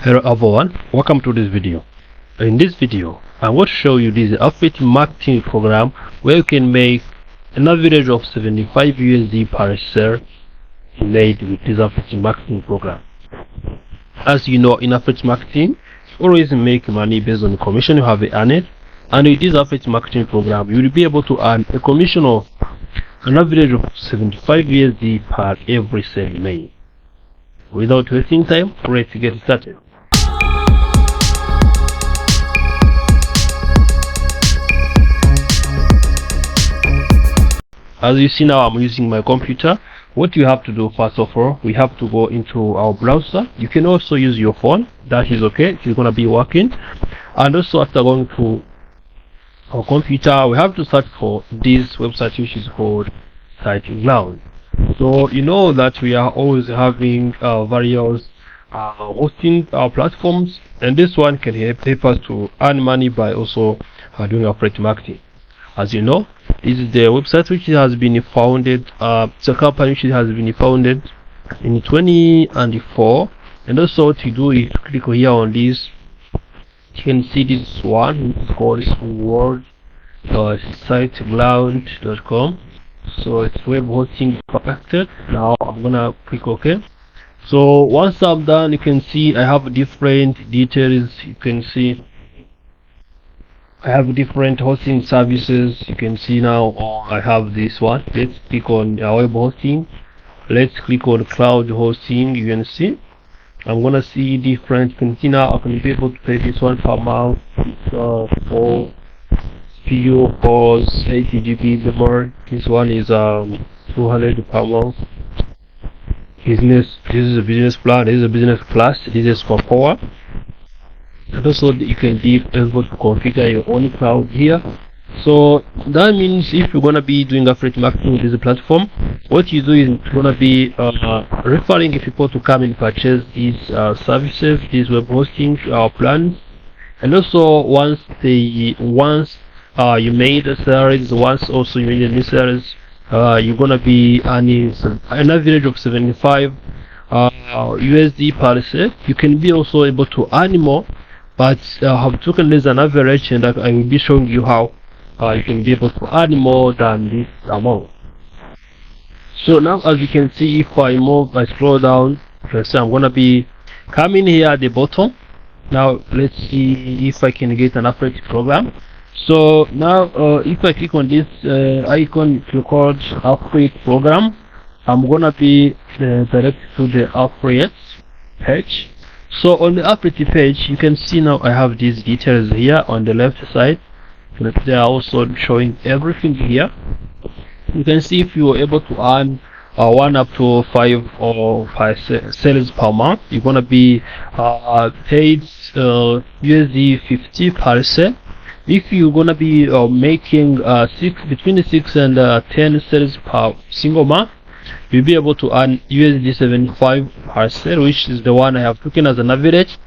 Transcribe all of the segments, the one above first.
Hello everyone, welcome to this video. In this video I want to show you this affiliate marketing program where you can make an average of 75 USD per share made with this affiliate marketing program. As you know, in affiliate marketing you always make money based on the commission you have earned, and with this affiliate marketing program you will be able to earn a commission of an average of 75 USD per every sale made. Without wasting time, let's get started. As you see now, I'm using my computer. What you have to do, first of all, we have to go into our browser. You can also use your phone, that is okay, it's gonna be working. And also after going to our computer, we have to search for this website which is called SiteGround. So you know that we are always having various hosting platforms, and this one can help us to earn money by also doing affiliate marketing. As you know, this is the website which has been founded, it's a company which has been founded in 2004, and also what you do is click here on this. You can see this one, it's called SiteGround.com. so it's web hosting connected. Now I'm gonna click OK. So once I'm done, you can see I have different details. You can see I have different hosting services. You can see now I have this one. Let's click on web hosting. Let's click on cloud hosting. You can see I'm gonna see different. You can see now I can be able to pay this one per month for PO for 80 GB memory. This one is 200 per month. Business, this is a business plan, this is a business class, this is for power. And also you can be able to configure your own cloud here. So that means if you're gonna be doing affiliate marketing with this platform, what you do is you're gonna be referring people to come and purchase these services, these web hosting plans. And also once you made the salaries, once also you made the new salaries, you're gonna be earning an average of 75 USD per share. You can be also able to earn more, but have taken this an average, and I will be showing you how you can be able to earn more than this amount. So now, as you can see, if I scroll down, so I'm gonna be coming here at the bottom. Now let's see if I can get an affiliate program. So now if I click on this icon called affiliate program, I'm gonna be directed to the affiliate page. So on the affiliate page, you can see now I have these details here on the left side. They are also showing everything here. You can see if you are able to earn 1 up to 5 or 5 sales per month, you're gonna be paid USD 50 per sale. If you're gonna be making between 6 and 10 sales per single month, you'll be able to earn USD 75 per sale, which is the one I have taken as an average.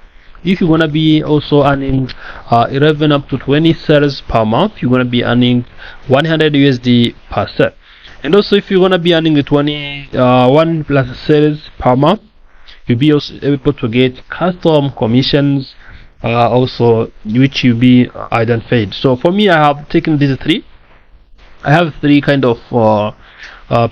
If you're gonna be also earning 11 up to 20 sales per month, you're gonna be earning 100 USD per sale. And also if you're gonna be earning 21 plus sales per month, you'll be also able to get custom commissions also, which will be identified. So for me, I have taken these three. I have three kind of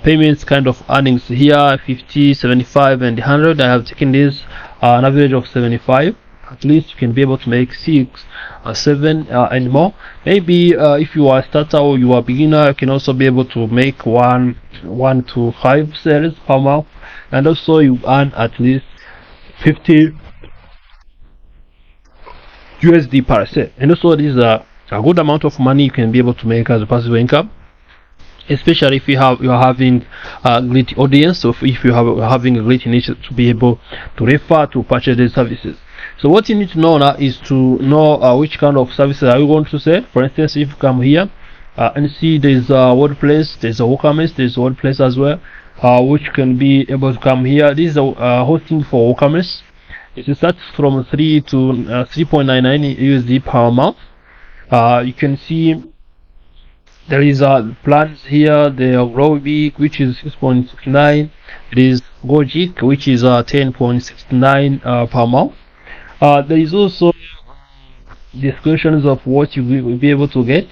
payments, kind of earnings here: 50, 75, and 100. I have taken this an average of 75. At least you can be able to make 6, 7, and more. Maybe if you are a starter or you are a beginner, you can also be able to make 1 to 5 sales per month, and also you earn at least 50 USD per sale. And also this is a good amount of money you can be able to make as a passive income, especially if you are having a great audience, or if you are having a great niche to be able to refer to purchase these services. So what you need to know now is to know which kind of services are you going to sell. For instance, if you come here and see there's WordPress, there's a WooCommerce, there's WordPress as well, which can be able to come here. This is hosting for WooCommerce. It starts from 3 to 3.99 USD per month. You can see there is plans here. The Grow Big, which is 6.69. It is Go Geek, which is 10.69 per month. There is also descriptions of what you will be able to get,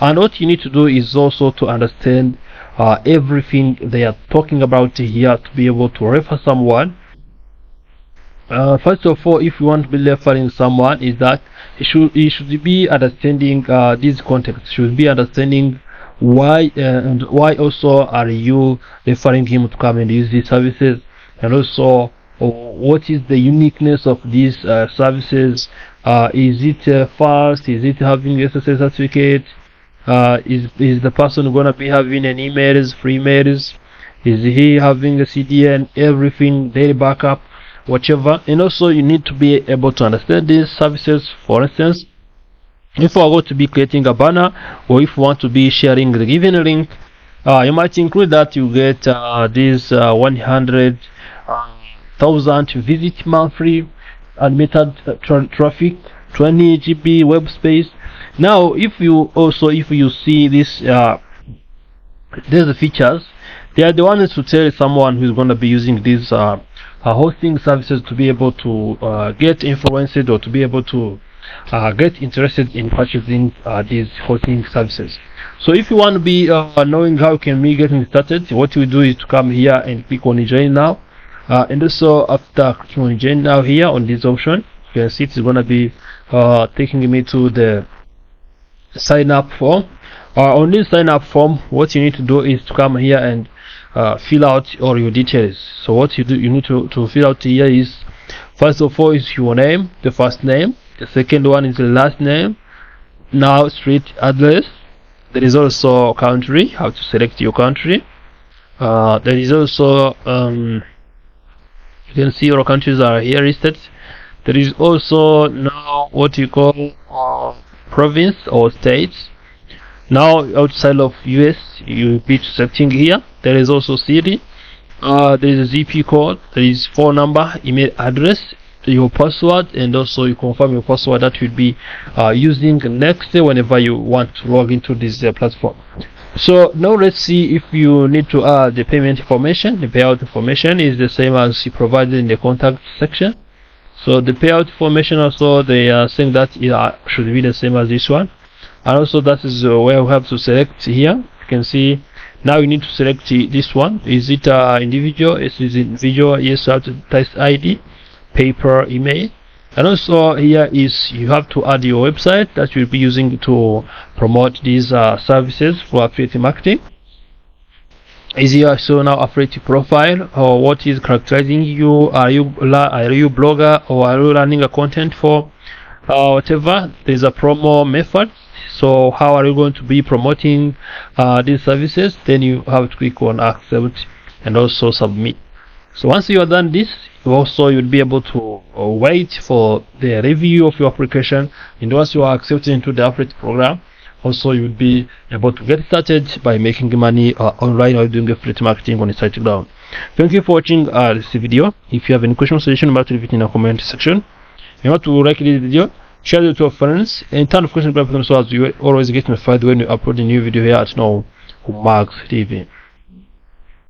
and what you need to do is also to understand everything they are talking about here to be able to refer someone. First of all, if you want to be referring someone, is that you should be understanding this context, should be understanding why and why also are you referring him to come and use these services, and also what is the uniqueness of these services. Is it fast? Is it having SSL certificate? Is the person gonna be having an emails, free emails? Is he having a CDN, everything, daily backup, whatever? And also you need to be able to understand these services. For instance, if you are going to be creating a banner, or if you want to be sharing the given link, you might include that you get this 100,000 visit monthly, unlimited traffic, 20 GB web space. Now if you see this these features, they are the ones to tell someone who's going to be using these hosting services to be able to get influenced, or to be able to get interested in purchasing these hosting services. So if you want to be knowing how can we getting started, what you do is to come here and click on join now, and also after clicking on join now here on this option, you can see it's going to be taking me to the sign up form. On this sign up form, what you need to do is to come here and fill out all your details. So what you need to fill out here is, first of all, is your name, the first name. The second one is the last name. Now street address. There is also country, how to select your country. There is also you can see your countries are here listed. There is also now what you call province or states. Now outside of US, you will be selecting here. There is also city. There is a ZP code. There is phone number, email address, your password, and also you confirm your password that you'll be using next whenever you want to log into this platform. So now let's see if you need to add the payment information. The payout information is the same as you provided in the contact section. So the payout information also, they are saying that it should be the same as this one, and also that is where we have to select here. You can see now you need to select this one. Is it individual? Is it individual? Yes, you have to test ID, paper, email, and also here is you have to add your website that you'll be using to promote these services for affiliate marketing. Is your so now affiliate profile, or what is characterizing you? Are you blogger, or are you running a content for whatever? There's a promo method. So how are you going to be promoting these services? Then you have to click on accept and also submit. So once you have done this, you'll be able to wait for the review of your application, and once you are accepted into the affiliate program, also you'll be able to get started by making money online or doing affiliate marketing on the SiteGround. Thank you for watching this video. If you have any questions or suggestions, about leave it in the comment section. If you want to like this video, share it with your friends, and turn notification bell button so as you always get notified when we upload a new video here at Max TV.